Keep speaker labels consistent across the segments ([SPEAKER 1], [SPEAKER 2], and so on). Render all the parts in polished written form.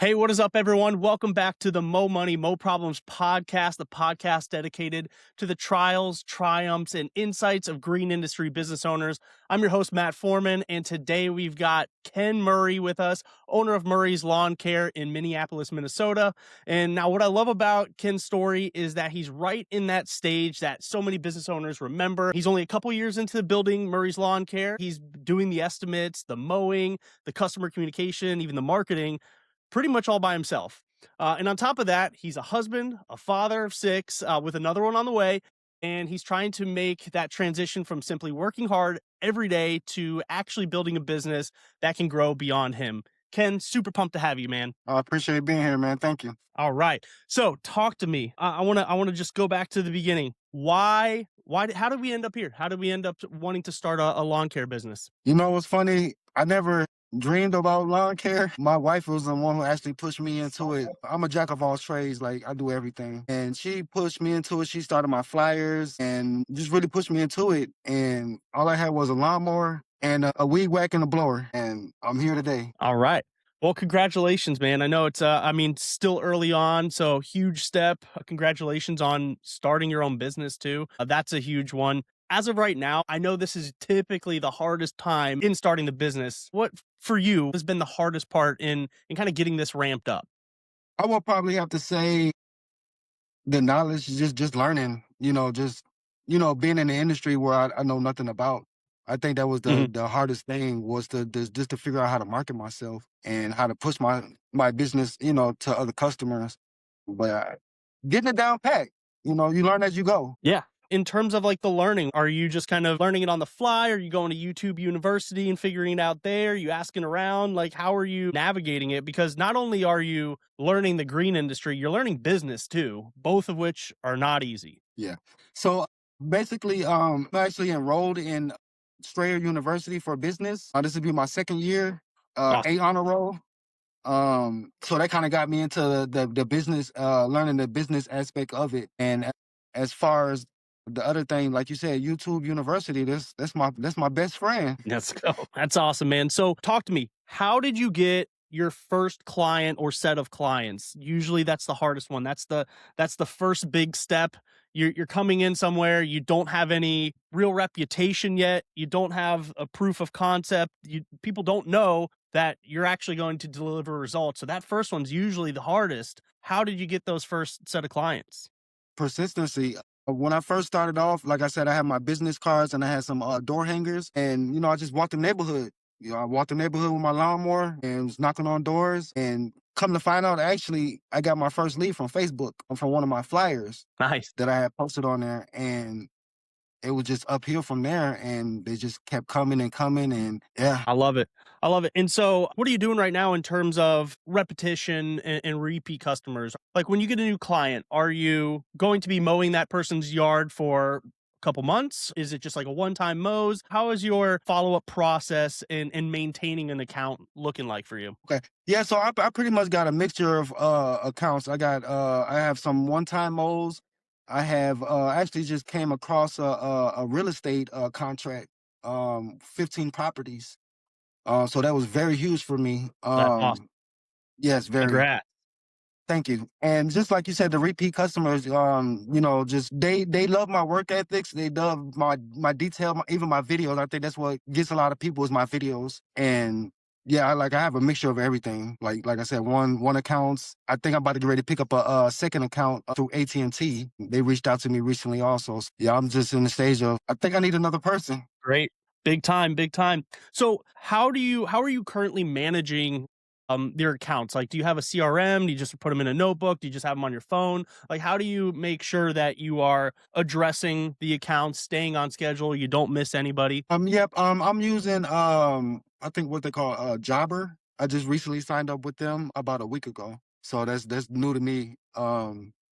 [SPEAKER 1] Hey, what is up, everyone? Welcome back to the Mo Money, Mo Problems podcast, the podcast dedicated to the trials, triumphs, and insights of green industry business owners. I'm your host, Matt Foreman, and today we've got Ken Murray with us, owner of Murray's Lawn Care in Minneapolis, Minnesota. And now, what I love about Ken's story is that he's right in that stage that so many business owners remember. He's only a couple years into building Murray's Lawn Care. He's doing the estimates, the mowing, the customer communication, even the marketing pretty much all by himself. And on top of that, he's a husband, a father of six, with another one on the way. And he's trying to make that transition from simply working hard every day to actually building a business that can grow beyond him. Ken, super pumped to have you, man.
[SPEAKER 2] I appreciate being here, man. Thank you.
[SPEAKER 1] All right. So talk to me. I want to just go back to the beginning. How did we end up here? How did we end up wanting to start a lawn care business?
[SPEAKER 2] You know what's funny? I never dreamed about lawn care. My wife was the one who actually pushed me into it. I'm a jack of all trades, like I do everything. And she pushed me into it. She started my flyers and just really pushed me into it. And all I had was a lawnmower and a weed whack and a blower. And I'm here today.
[SPEAKER 1] All right. Well, congratulations, man. I know it's, still early on, so huge step. Congratulations on starting your own business too. That's a huge one. As of right now, I know this is typically the hardest time in starting the business. What for you has been the hardest part in kind of getting this ramped up?
[SPEAKER 2] I will probably have to say the knowledge, just learning, being in the industry where I know nothing about. I think that was
[SPEAKER 1] Mhm.
[SPEAKER 2] the hardest thing was just to figure out how to market myself and how to push my business, to other customers. But getting it down pat, you learn as you go.
[SPEAKER 1] Yeah. In terms of like the learning, are you just kind of learning it on the fly? Are you going to YouTube University and figuring it out there? Are you asking around? Like, how are you navigating it? Because not only are you learning the green industry, you're learning business too, both of which are not easy.
[SPEAKER 2] Yeah. So basically, I'm actually enrolled in Strayer University for business. This will be my second year,
[SPEAKER 1] Awesome.
[SPEAKER 2] A honor roll. So that kind of got me into the business, learning the business aspect of it. And as far as the other thing, like you said, YouTube University, that's my best friend.
[SPEAKER 1] Let's go. That's awesome, man. So talk to me. How did you get your first client or set of clients? Usually that's the hardest one. That's the first big step. You're coming in somewhere, you don't have any real reputation yet. You don't have a proof of concept. People don't know that you're actually going to deliver results. So that first one's usually the hardest. How did you get those first set of clients?
[SPEAKER 2] Persistency. When I first started off, like I said, I had my business cards and I had some door hangers, and I just walked the neighborhood. I walked the neighborhood with my lawnmower and was knocking on doors. And come to find out, actually, I got my first lead from Facebook, from one of my flyers
[SPEAKER 1] Nice.
[SPEAKER 2] that I had posted on there, and it was just uphill from there, and they just kept coming and coming, and yeah.
[SPEAKER 1] I love it. I love it. And so, what are you doing right now in terms of repetition and repeat customers? Like when you get a new client, are you going to be mowing that person's yard for a couple months? Is it just like a one-time mows? How is your follow-up process and maintaining an account looking like for you?
[SPEAKER 2] Okay. Yeah, so I pretty much got a mixture of accounts. I have some one-time mows. I have actually just came across a real estate contract, 15 properties. So that was very huge for me.
[SPEAKER 1] That's awesome.
[SPEAKER 2] Yes, very.
[SPEAKER 1] Congrats.
[SPEAKER 2] Thank you. And just like you said, the repeat customers, just they love my work ethics. They love my detail, even my videos. I think that's what gets a lot of people is my videos. And yeah, I have a mixture of everything. Like I said, one accounts. I think I'm about to get ready to pick up a second account through AT&T. They reached out to me recently also. So, yeah, I'm just in the stage of I think I need another person.
[SPEAKER 1] Great. Big time, big time. So how are you currently managing your accounts? Like do you have a CRM? Do you just put them in a notebook? Do you just have them on your phone? Like how do you make sure that you are addressing the accounts, staying on schedule, you don't miss anybody?
[SPEAKER 2] Yep. I'm using I think what they call Jobber. I just recently signed up with them about a week ago. So that's new to me.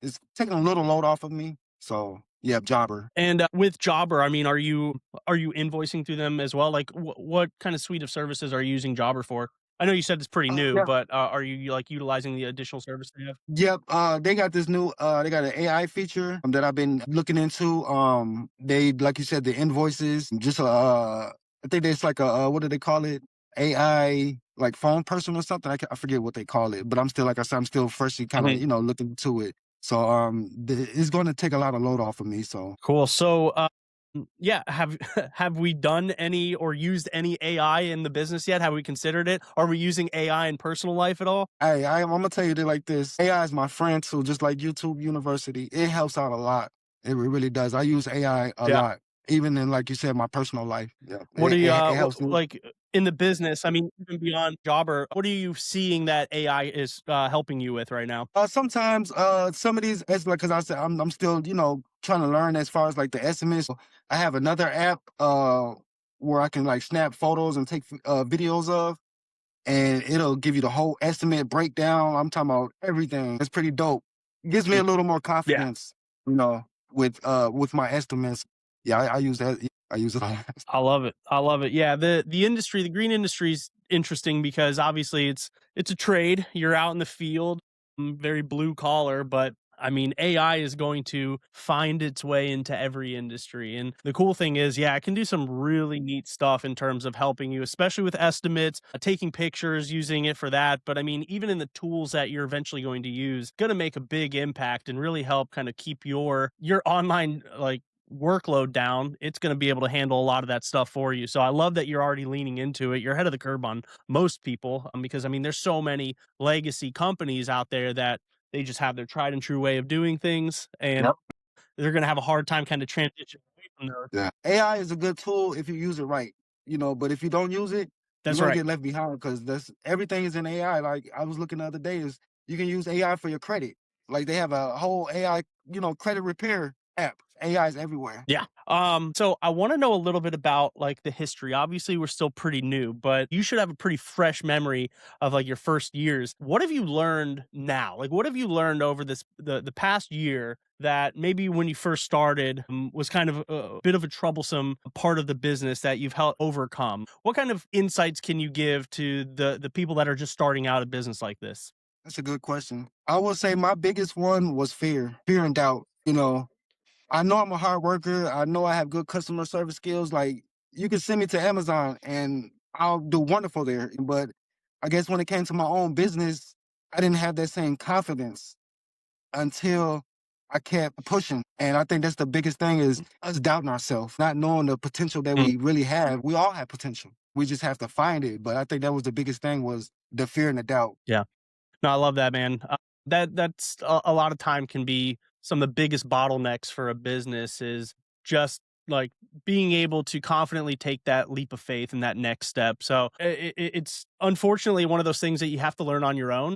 [SPEAKER 2] It's taking a little load off of me. So yeah, Jobber.
[SPEAKER 1] And with Jobber, I mean, are you invoicing through them as well? Like what kind of suite of services are you using Jobber for? I know you said it's pretty new,
[SPEAKER 2] Yeah.
[SPEAKER 1] but are you like utilizing the additional service they have?
[SPEAKER 2] Yep. They got this new they got an AI feature that I've been looking into. They like you said, the invoices, just I think there's like a what do they call it? AI like phone person or something. I forget what they call it, but I'm still like I said, I'm still freshly kind of
[SPEAKER 1] Mhm.
[SPEAKER 2] looking into it. So it's going to take a lot of load off of me. So
[SPEAKER 1] Cool. So, yeah, have have we done any or used any AI in the business yet? Have we considered it? Are we using AI in personal life at all?
[SPEAKER 2] I'm gonna tell you that like this. AI is my friend too, just like YouTube University. It helps out a lot. It really does. I use AI a
[SPEAKER 1] Yeah.
[SPEAKER 2] lot, even in like you said, my personal life. Yeah,
[SPEAKER 1] What do you,
[SPEAKER 2] it helps me.
[SPEAKER 1] like in the business? I mean, even beyond job, or what are you seeing that AI is helping you with right now?
[SPEAKER 2] Sometimes some of these it's like because I said I'm still trying to learn as far as like the estimates. I have another app where I can like snap photos and take videos of, and it'll give you the whole estimate breakdown. I'm talking about everything. It's pretty dope. Gives me
[SPEAKER 1] Mm.
[SPEAKER 2] a little more
[SPEAKER 1] Yeah.
[SPEAKER 2] confidence, you know, with my estimates. Yeah, I use that. I use it a lot.
[SPEAKER 1] I love it. I love it. Yeah, the industry, the green industry is interesting because obviously it's a trade. You're out in the field, very blue collar, but I mean AI is going to find its way into every industry. And the cool thing is, yeah, it can do some really neat stuff in terms of helping you, especially with estimates, taking pictures, using it for that. But I mean, even in the tools that you're eventually going to use, going to make a big impact and really help kind of keep your online like workload down. It's going to be able to handle a lot of that stuff for you. So I love that you're already leaning into it. You're ahead of the curve on most people, because I mean, there's so many legacy companies out there that they just have their tried and true way of doing things, and
[SPEAKER 2] Yep.
[SPEAKER 1] they're going to have a hard time kind of transitioning away from those.
[SPEAKER 2] Yeah. AI is a good tool if you use it right, but if you don't use it, you're
[SPEAKER 1] That's
[SPEAKER 2] gonna
[SPEAKER 1] right.
[SPEAKER 2] get left behind because that's everything is in AI. Like I was looking the other day, is you can use AI for your credit. Like they have a whole AI, credit repair app. AI is everywhere.
[SPEAKER 1] Yeah. So I want to know a little bit about like the history. Obviously, we're still pretty new, but you should have a pretty fresh memory of like your first years. What have you learned now? Like what have you learned over the past year that maybe when you first started, was kind of a bit of a troublesome part of the business that you've helped overcome? What kind of insights can you give to the people that are just starting out a business like this?
[SPEAKER 2] That's a good question. I would say my biggest one was fear and doubt. I know I'm a hard worker. I know I have good customer service skills. Like you can send me to Amazon and I'll do wonderful there. But I guess when it came to my own business, I didn't have that same confidence until I kept pushing. And I think that's the biggest thing is us doubting ourselves, not knowing the potential that
[SPEAKER 1] Mm,
[SPEAKER 2] we really have. We all have potential. We just have to find it. But I think that was the biggest thing was the fear and the doubt.
[SPEAKER 1] yeah. No, I love that, man. That's a lot of time can be some of the biggest bottlenecks for a business is just like being able to confidently take that leap of faith and that next step. So it's unfortunately one of those things that you have to learn on your own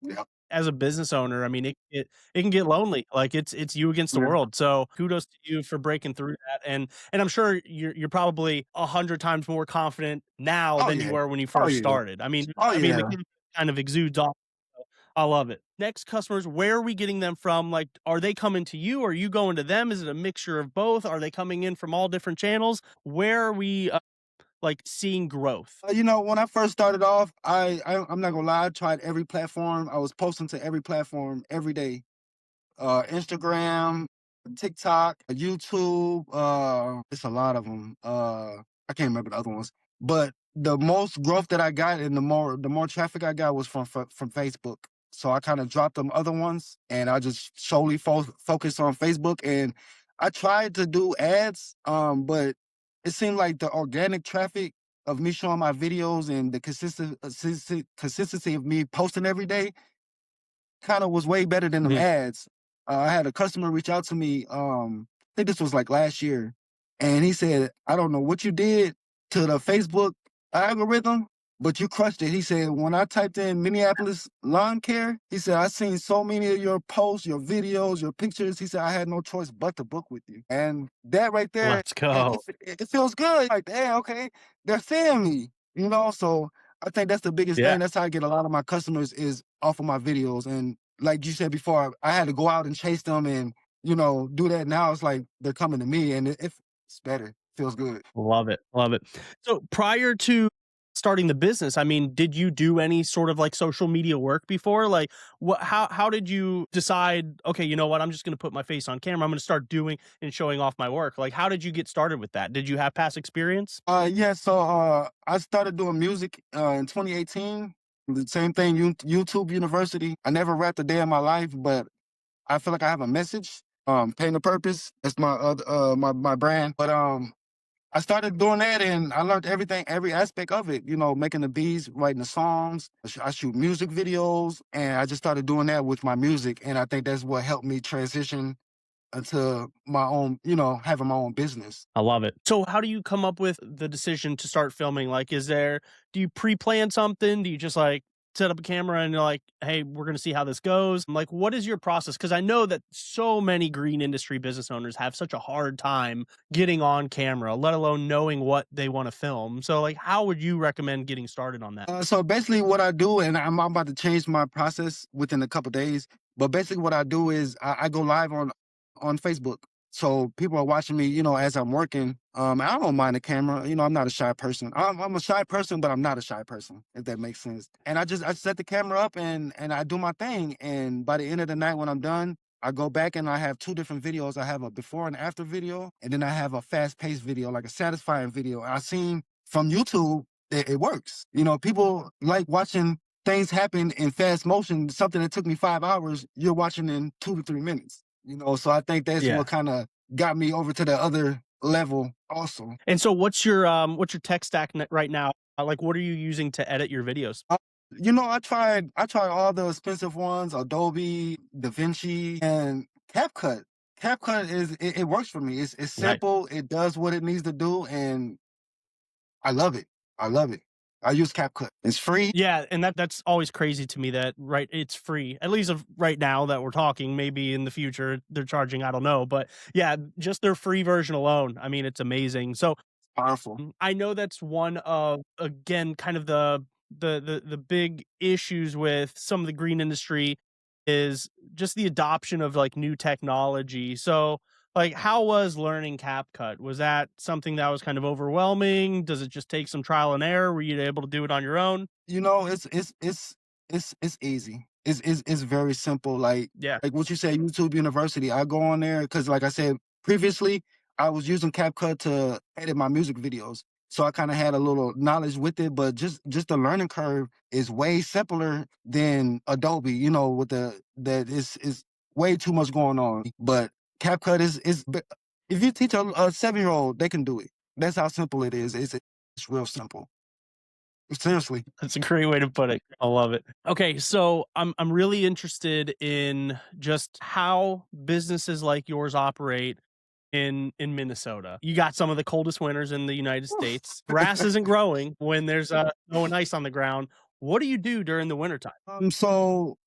[SPEAKER 2] Yeah.
[SPEAKER 1] as a business owner. I mean, it can get lonely. Like it's you against the
[SPEAKER 2] Yeah.
[SPEAKER 1] world. So kudos to you for breaking through that. And I'm sure you're probably 100 times more confident now
[SPEAKER 2] Oh
[SPEAKER 1] than you
[SPEAKER 2] yeah.
[SPEAKER 1] were when you
[SPEAKER 2] Oh
[SPEAKER 1] first
[SPEAKER 2] yeah.
[SPEAKER 1] started.
[SPEAKER 2] Oh
[SPEAKER 1] The
[SPEAKER 2] yeah.
[SPEAKER 1] confidence kind of exudes off. I love it. Next customers, where are we getting them from? Like, are they coming to you? Are you going to them? Is it a mixture of both? Are they coming in from all different channels? Where are we like seeing growth?
[SPEAKER 2] When I first started off, I'm not gonna lie, I tried every platform. I was posting to every platform every day. Instagram, TikTok, YouTube. It's a lot of them. I can't remember the other ones, but the most growth that I got and the more traffic I got was from Facebook. So I kind of dropped them other ones, and I just solely focused on Facebook. And I tried to do ads, but it seemed like the organic traffic of me showing my videos and the consistency of me posting every day kinda was way better than them
[SPEAKER 1] Mhm.
[SPEAKER 2] ads. I had a customer reach out to me, I think this was, like, last year, and he said, "I don't know what you did to the Facebook algorithm, but you crushed it." He said, "When I typed in Minneapolis lawn care," he said, "I seen so many of your posts, your videos, your pictures." He said, "I had no choice but to book with you." And that right there,
[SPEAKER 1] Let's
[SPEAKER 2] man,
[SPEAKER 1] go.
[SPEAKER 2] it feels good. Like, "Damn, okay, they're seeing me," So I think that's the biggest
[SPEAKER 1] Yeah.
[SPEAKER 2] thing. That's how I get a lot of my customers is off of my videos. And like you said before, I had to go out and chase them and, do that. Now it's like they're coming to me and it's better. Feels good.
[SPEAKER 1] Love it. Love it. So prior to starting the business, I mean, did you do any sort of like social media work before? Like, what? How did you decide? Okay, you know what? I'm just going to put my face on camera. I'm going to start doing and showing off my work. Like, how did you get started with that? Did you have past experience?
[SPEAKER 2] Yeah, so I started doing music in 2018. The same thing, YouTube University. I never rapped a day in my life, but I feel like I have a message. Pain the purpose. That's my my brand. But I started doing that, and I learned everything, every aspect of it. You know, making the beats, writing the songs. I shoot music videos, and I just started doing that with my music, and I think that's what helped me transition into my own, having my own business.
[SPEAKER 1] I love it. So how do you come up with the decision to start filming? Like, do you pre-plan something? Do you just like set up a camera and you're like, hey, we're going to see how this goes? Like, what is your process? Because I know that so many green industry business owners have such a hard time getting on camera, let alone knowing what they want to film. So, like, how would you recommend getting started on that?
[SPEAKER 2] So basically, what I do, and I'm about to change my process within a couple days. But basically, what I do is I go live on Facebook. So people are watching me, as I'm working. I don't mind the camera. I'm not a shy person. I'm a shy person, but I'm not a shy person, if that makes sense. And I set the camera up and I do my thing. And by the end of the night, when I'm done, I go back and I have two different videos. I have a before and after video, and then I have a fast paced video, like a satisfying video. I seen from YouTube it works. People like watching things happen in fast motion. Something that took me 5 hours, you're watching in 2 to 3 minutes. So I think that's
[SPEAKER 1] Yeah.
[SPEAKER 2] what kind of got me over to the other level also.
[SPEAKER 1] And so what's your tech stack right now? Like, what are you using to edit your videos?
[SPEAKER 2] Uh, I tried all the expensive ones, Adobe, DaVinci, and CapCut. CapCut it works for me. It's
[SPEAKER 1] Right.
[SPEAKER 2] simple, it does what it needs to do, and I love it. I love it. I use CapCut. It's free.
[SPEAKER 1] Yeah, and that's always crazy to me that right it's free. At least of right now that we're talking, maybe in the future they're charging, I don't know, but yeah, just their free version alone. I mean, it's amazing. So,
[SPEAKER 2] Powerful.
[SPEAKER 1] I know that's one of again kind of the big issues with some of the green industry is just the adoption of like new technology. So, like, how was learning CapCut? Was that something that was kind of overwhelming? Does it just take some trial and error? Were you able to do it on your own?
[SPEAKER 2] It's easy. It's very simple. Like
[SPEAKER 1] Yeah.
[SPEAKER 2] like what you said, YouTube University. I go on there because, like I said previously, I was using CapCut to edit my music videos, so I kind of had a little knowledge with it. But just the learning curve is way simpler than Adobe. With the that is way too much going on. But CapCut if you teach a 7-year-old, they can do it. That's how simple it is. It's real simple. Seriously.
[SPEAKER 1] That's a great way to put it. I love it. Okay, so I'm really interested in just how businesses like yours operate in Minnesota. You got some of the coldest winters in the United States. Grass isn't growing when there's snow and ice on the ground. What do you do during the wintertime?
[SPEAKER 2] So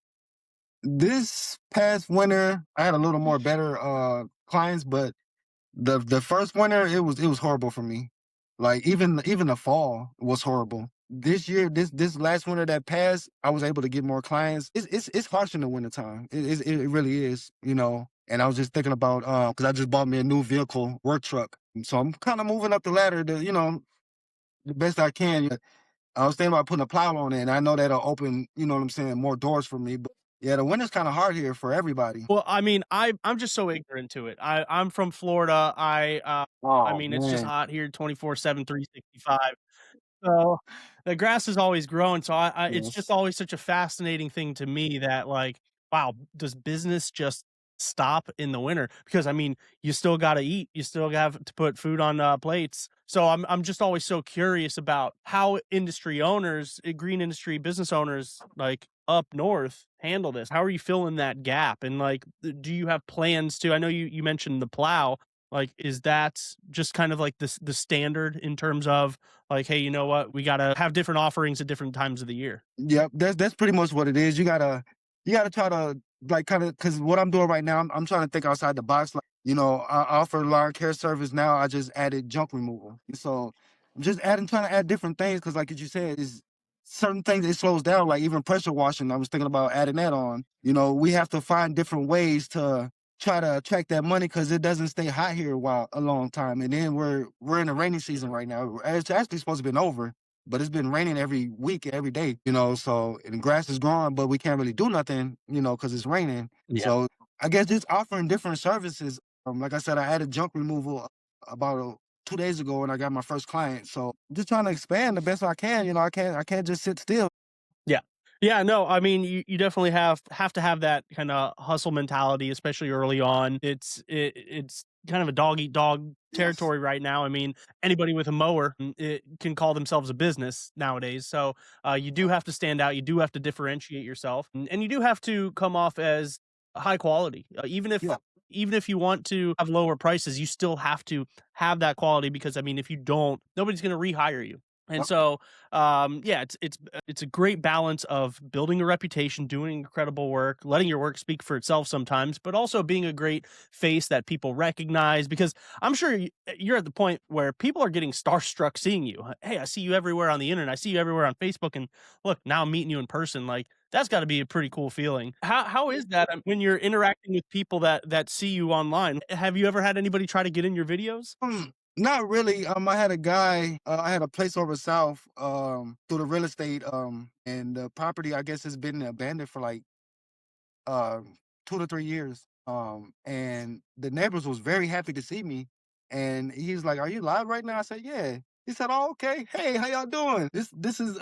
[SPEAKER 2] this past winter, I had a little more better clients, but the first winter it was horrible for me. Like even the fall was horrible. This year, this last winter that passed, I was able to get more clients. It's harsh in the wintertime. It really is, And I was just thinking about because I just bought me a new vehicle, work truck. So I'm kind of moving up the ladder to, the best I can. I was thinking about putting a plow on it, and I know that'll open, what I'm saying, more doors for me. But yeah, the winter's kind of hard here for everybody.
[SPEAKER 1] Well, I mean, I'm just so ignorant to it. I'm from Florida. I
[SPEAKER 2] Oh
[SPEAKER 1] mean, it's just
[SPEAKER 2] man.
[SPEAKER 1] hot here 24/7, 365. So, the grass is always growing, so it's just
[SPEAKER 2] Yes.
[SPEAKER 1] always such a fascinating thing to me that, like, wow, does business just stop in the winter? Because, I mean, you still gotta eat, you still have to put food on, plates. So I'm just always so curious about how industry owners, green industry business owners, like, up north handle this. How are you filling that gap? And, like, do you have plans to I know you mentioned the plow, like, is that just kind of like the standard in terms of like, hey, you know what? We gotta have different offerings at different times of the year.
[SPEAKER 2] Yep, that's pretty much what it is. You gotta try to like kind of because what I'm doing right now, I'm trying to think outside the box. Like, I offer lawn care service now. I just added junk removal. So I'm just trying to add different things because, like you said, is certain things it slows down. Like even pressure washing, I was thinking about adding that on. We have to find different ways to try to attract that money because it doesn't stay hot here a long time. And then we're in the rainy season right now. It's actually supposed to be over, but it's been raining every week, every day, so and the grass is growing, but we can't really do nothing, because it's raining.
[SPEAKER 1] Yeah.
[SPEAKER 2] So I guess just offering different services. Like I said, I had a junk removal about 2 days ago, and I got my first client. So just trying to expand the best I can. I can't just sit still.
[SPEAKER 1] Yeah. Yeah, no, I mean, you definitely have to have that kinda hustle mentality, especially early on. It's kind of a dog eat dog
[SPEAKER 2] Yes.
[SPEAKER 1] territory right now. I mean, anybody with a mower, it can call themselves a business nowadays. So, you do have to stand out, you do have to differentiate yourself, and you do have to come off as high quality.
[SPEAKER 2] Yeah.
[SPEAKER 1] Even if you want to have lower prices, you still have to have that quality because, I mean, if you don't, nobody's gonna rehire you. And
[SPEAKER 2] Yep.
[SPEAKER 1] so, yeah, it's a great balance of building a reputation, doing incredible work, letting your work speak for itself sometimes, but also being a great face that people recognize. Because I'm sure you're at the point where people are getting starstruck seeing you. Hey, I see you everywhere on the internet. I see you everywhere on Facebook, and look, now I'm meeting you in person. Like that's got to be a pretty cool feeling. How is that when you're interacting with people that see you online? Have you ever had anybody try to get in your videos?
[SPEAKER 2] Not really. I had a guy. I had a place over south. Through the real estate. And the property, I guess, has been abandoned for like uh 2 to 3 years. And the neighbors was very happy to see me, and he's like, "Are you live right now?" I said, "Yeah." He said, "Oh, okay. Hey, how y'all doing? This is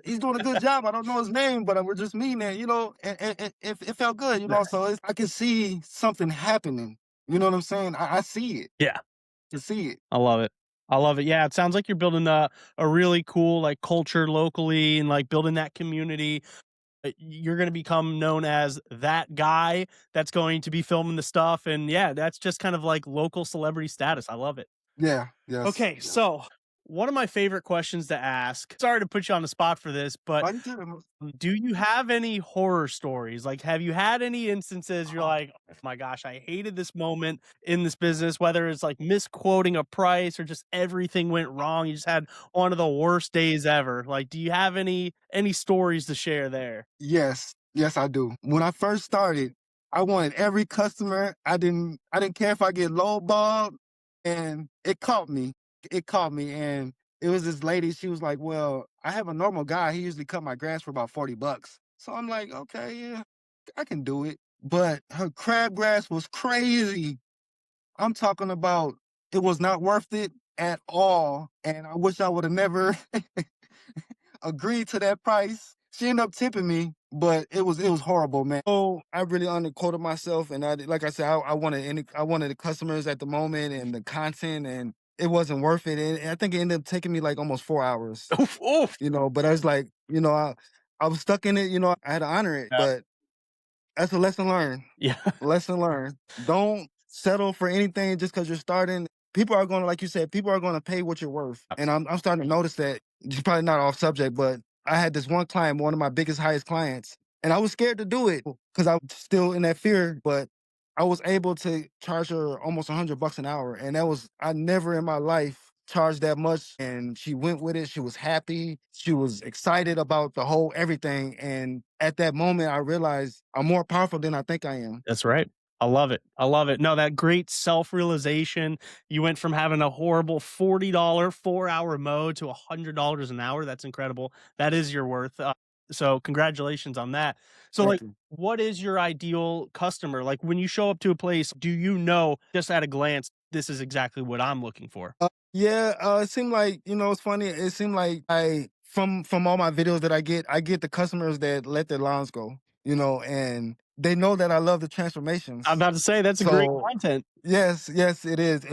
[SPEAKER 2] he's doing a good job. I don't know his name, but we're just meeting, and it felt good, So I can see something happening. You know what I'm saying? I see it.
[SPEAKER 1] Yeah.
[SPEAKER 2] To see it.
[SPEAKER 1] I love it. I love it. Yeah, it sounds like you're building a really cool like culture locally and like building that community. You're going to become known as that guy that's going to be filming the stuff, and yeah, that's just kind of like local celebrity status. I love it.
[SPEAKER 2] Yeah. Yes.
[SPEAKER 1] Okay,
[SPEAKER 2] Yes.
[SPEAKER 1] so one of my favorite questions to ask. Sorry to put you on the spot for this, but
[SPEAKER 2] Why you tell them?
[SPEAKER 1] do you have any horror stories? Like, have you had any instances you're like, "Oh my gosh, I hated this moment in this business," whether it's like misquoting a price or just everything went wrong, you just had one of the worst days ever. Like, do you have any stories to share there?
[SPEAKER 2] Yes, yes, I do. When I first started, I wanted every customer. I didn't care if I get lowballed, and it caught me. It caught me, and it was this lady. She was like, "Well, I have a normal guy. He usually cut my grass for about $40." So I'm like, "Okay, yeah, I can do it." But her crabgrass was crazy. I'm talking about it was not worth it at all, and I wish I would have never agreed to that price. She ended up tipping me, but it was horrible, man. Oh, I really underquoted myself, and like I said, I wanted the customers at the moment and the content, and it wasn't worth it. And I think it ended up taking me like almost 4 hours,
[SPEAKER 1] Oof, oof.
[SPEAKER 2] But I was like, I was stuck in it. I had to honor it,
[SPEAKER 1] Yeah.
[SPEAKER 2] but that's a lesson learned.
[SPEAKER 1] Yeah.
[SPEAKER 2] Lesson learned. Don't settle for anything just because you're starting. People are going to, like you said, people are going to pay what you're worth. And I'm starting to notice that. It's probably not off subject, but I had this one client, one of my biggest, highest clients, and I was scared to do it because I was still in that fear. But I was able to charge her almost $100 an hour, and I never in my life charged that much. And she went with it. She was happy. She was excited about the whole everything. And at that moment, I realized I'm more powerful than I think I am.
[SPEAKER 1] That's right. I love it. I love it. No, that great self-realization. You went from having a horrible $40 4-hour mode to $100 an hour. That's incredible. That is your worth. So congratulations on that. So like,
[SPEAKER 2] Thank you.
[SPEAKER 1] what is your ideal customer? Like when you show up to a place, do you know just at a glance, this is exactly what I'm looking for?
[SPEAKER 2] Yeah, it seemed like, it's funny. It seemed like from all my videos that I get the customers that let their lawns go, and they know that I love the
[SPEAKER 1] I'm
[SPEAKER 2] transformations.
[SPEAKER 1] about to say that's a great
[SPEAKER 2] So
[SPEAKER 1] content.
[SPEAKER 2] yes, yes, it is.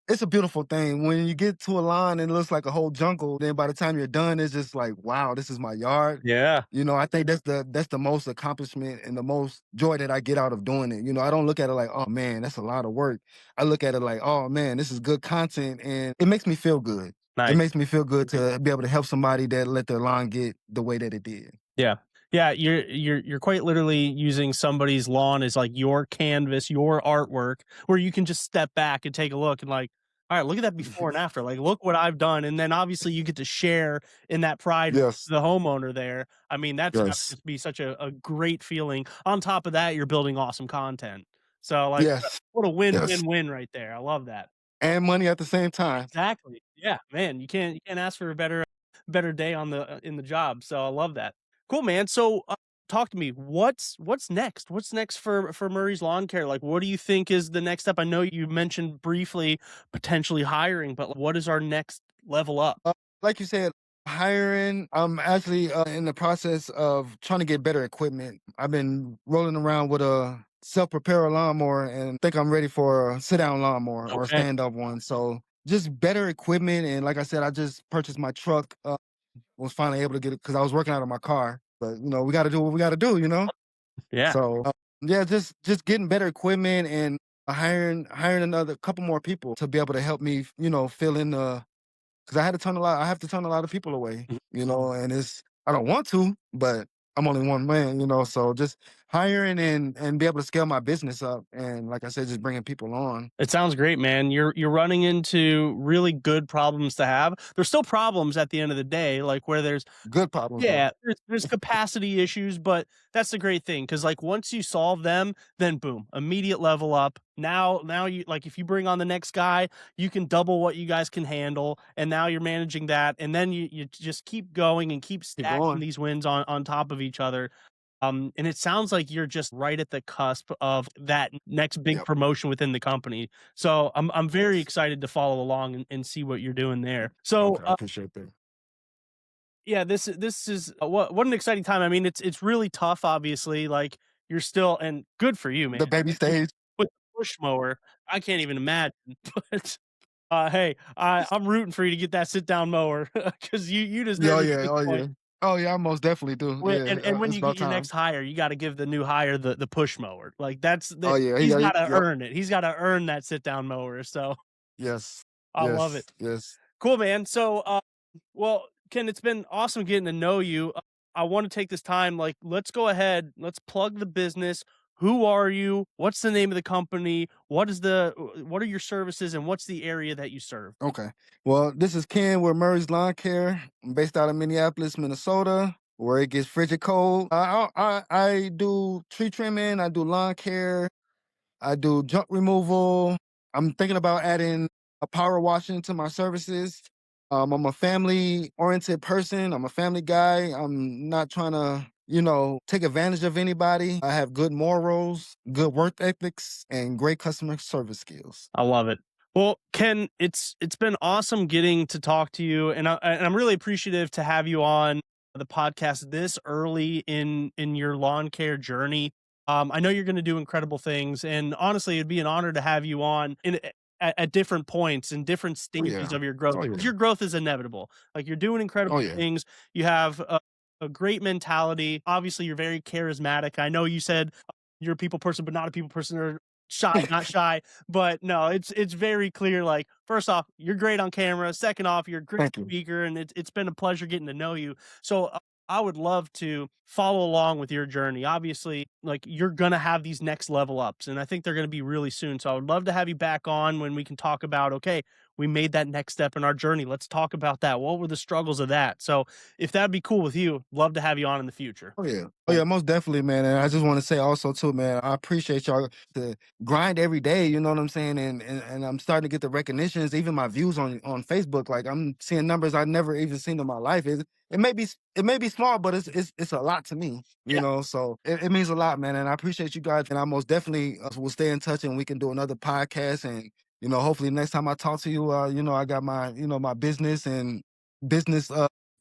[SPEAKER 2] It's a beautiful thing. When you get to a lawn and it looks like a whole jungle, then by the time you're done, it's just like, wow, this is my yard.
[SPEAKER 1] Yeah.
[SPEAKER 2] I think that's the most accomplishment and the most joy that I get out of doing it. I don't look at it like, oh man, that's a lot of work. I look at it like, oh man, this is good content, and it makes me feel good. It
[SPEAKER 1] Nice.
[SPEAKER 2] makes me feel good to be able to help somebody that let their lawn get the way that it did.
[SPEAKER 1] Yeah. Yeah, you're quite literally using somebody's lawn as like your canvas, your artwork, where you can just step back and take a look and like, all right, look at that before and after. Like, look what I've done. And then obviously you get to share in that pride with
[SPEAKER 2] Yes,
[SPEAKER 1] the homeowner there. I mean, that's got to
[SPEAKER 2] yes,
[SPEAKER 1] just be such a great feeling. On top of that, you're building awesome content. So like
[SPEAKER 2] yes,
[SPEAKER 1] what a
[SPEAKER 2] yes,
[SPEAKER 1] win-win-win right there. I love that.
[SPEAKER 2] and money at the same time.
[SPEAKER 1] Exactly. Yeah, man, you can't ask for a better. better day on the in the job. So I love that. Cool, man. So talk to me. What's next? What's next for Murray's Lawn Care? Like, what do you think is the next step? I know you mentioned briefly potentially hiring, but what is our next level up?
[SPEAKER 2] Like you said, hiring. I'm actually in the process of trying to get better equipment. I've been rolling around with a self-propelled lawnmower and think I'm ready for a sit-down lawnmower or a
[SPEAKER 1] Okay.
[SPEAKER 2] stand-up one. So just better equipment. And like I said, I just purchased my truck. Was finally able to get it because I was working out of my car. But we got to do what we got to do.
[SPEAKER 1] Yeah.
[SPEAKER 2] So yeah, just getting better equipment and hiring another couple more people to be able to help me. Fill in the because I have to turn a lot of people away,
[SPEAKER 1] Mhm.
[SPEAKER 2] and I don't want to, but I'm only one man, so just hiring and be able to scale my business up. And like I said, just bringing people on.
[SPEAKER 1] It sounds great, man. You're running into really good problems to have. There's still problems at the end of the day, like where there's
[SPEAKER 2] Good problems though.
[SPEAKER 1] yeah, there's capacity issues, but that's the great thing because like once you solve them, then boom, immediate level up. Now you like if you bring on the next guy, you can double what you guys can handle, and now you're managing that, and then you just keep going and keep
[SPEAKER 2] Keep
[SPEAKER 1] stacking
[SPEAKER 2] going.
[SPEAKER 1] these wins on top of each other. And it sounds like you're just right at the cusp of that next big
[SPEAKER 2] Yep.
[SPEAKER 1] promotion within the company. So I'm very
[SPEAKER 2] Yes.
[SPEAKER 1] excited to follow along and see what you're doing there. So
[SPEAKER 2] Okay, I appreciate that.
[SPEAKER 1] yeah, this is what an exciting time. I mean, it's really tough, obviously. Like you're still and good for you, man.
[SPEAKER 2] The baby stage.
[SPEAKER 1] With the push mower, I can't even imagine. But hey, I'm rooting for you to get that sit down mower because you
[SPEAKER 2] Yeah, oh
[SPEAKER 1] deserve it at
[SPEAKER 2] yeah,
[SPEAKER 1] this
[SPEAKER 2] oh yeah.
[SPEAKER 1] point.
[SPEAKER 2] Oh yeah, I most definitely do. Yeah,
[SPEAKER 1] And when
[SPEAKER 2] it's
[SPEAKER 1] you get
[SPEAKER 2] about
[SPEAKER 1] your
[SPEAKER 2] time.
[SPEAKER 1] next hire, you got to give the new hire the push mower. Like that's the
[SPEAKER 2] Oh yeah,
[SPEAKER 1] he's got to
[SPEAKER 2] yep.
[SPEAKER 1] earn it. He's got to earn that sit down mower. So
[SPEAKER 2] Yes,
[SPEAKER 1] I love it.
[SPEAKER 2] yes.
[SPEAKER 1] Cool, man. So well, Ken, it's been awesome getting to know you. I want to take this time, like, let's go ahead, let's plug the business. Who are you? What's the name of the company? What are your services and what's the area that you serve?
[SPEAKER 2] Okay. Well, this is Ken with Murray's Lawn Care. I'm based out of Minneapolis, Minnesota, where it gets frigid cold. I do tree trimming. I do lawn care. I do junk removal. I'm thinking about adding a power washing to my services. I'm a family oriented person. I'm a family guy. I'm not trying to, take advantage of anybody. I have good morals, good work ethics, and great customer service skills.
[SPEAKER 1] I love it. Well, Ken, it's been awesome getting to talk to you, and I'm really appreciative to have you on the podcast this early in your lawn care journey. I know you're going to do incredible things, and honestly, it'd be an honor to have you on at different points in different
[SPEAKER 2] Oh
[SPEAKER 1] stages
[SPEAKER 2] yeah.
[SPEAKER 1] of your growth.
[SPEAKER 2] Oh
[SPEAKER 1] 'Cause
[SPEAKER 2] yeah.
[SPEAKER 1] your growth is inevitable. Like you're doing
[SPEAKER 2] Oh
[SPEAKER 1] incredible
[SPEAKER 2] yeah.
[SPEAKER 1] things. You have a great mentality. Obviously, you're very charismatic. I know you said you're a people person, but not a people person, or shy, not shy. But no, it's very clear. Like, first off, you're great on camera. Second off, you're a great
[SPEAKER 2] Thank you.
[SPEAKER 1] speaker, and it's been a pleasure getting to know you. So I would love to follow along with your journey. Obviously, like you're gonna have these next level ups, and I think they're gonna be really soon. So I would love to have you back on when we can talk about okay, we made that next step in our journey. Let's talk about that. What were the struggles of that? So if that'd be cool with you, love to have you on in the future.
[SPEAKER 2] Oh yeah. Oh yeah, most definitely, man. And I just want to say also too, man, I appreciate y'all to grind every day, you know what I'm saying? And I'm starting to get the recognitions, even my views on Facebook. Like I'm seeing numbers I've never even seen in my life. It may be small, but it's a lot to me,
[SPEAKER 1] Yeah.
[SPEAKER 2] So it means a lot, man. And I appreciate you guys. And I most definitely will stay in touch and we can do another podcast. And, hopefully next time I talk to you, I got my, my business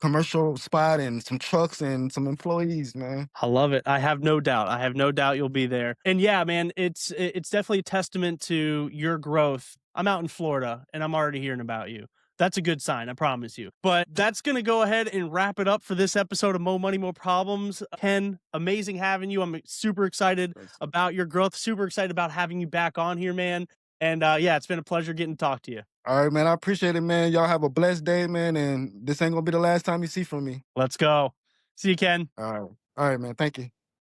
[SPEAKER 2] commercial spot and some trucks and some employees, man.
[SPEAKER 1] I love it. I have no doubt. I have no doubt you'll be there. And yeah, man, it's definitely a testament to your growth. I'm out in Florida and I'm already hearing about you. That's a good sign, I promise you. But that's going to go ahead and wrap it up for this episode of Mo Money, Mo Problems. Ken, amazing having you. I'm super excited
[SPEAKER 2] Thanks.
[SPEAKER 1] about your growth, super excited about having you back on here, man. And yeah, it's been a pleasure getting to talk to you.
[SPEAKER 2] All right, man. I appreciate it, man. Y'all have a blessed day, man. And this ain't gonna be the last time you see from me.
[SPEAKER 1] Let's go. See you, Ken.
[SPEAKER 2] All right. All right, man. Thank you.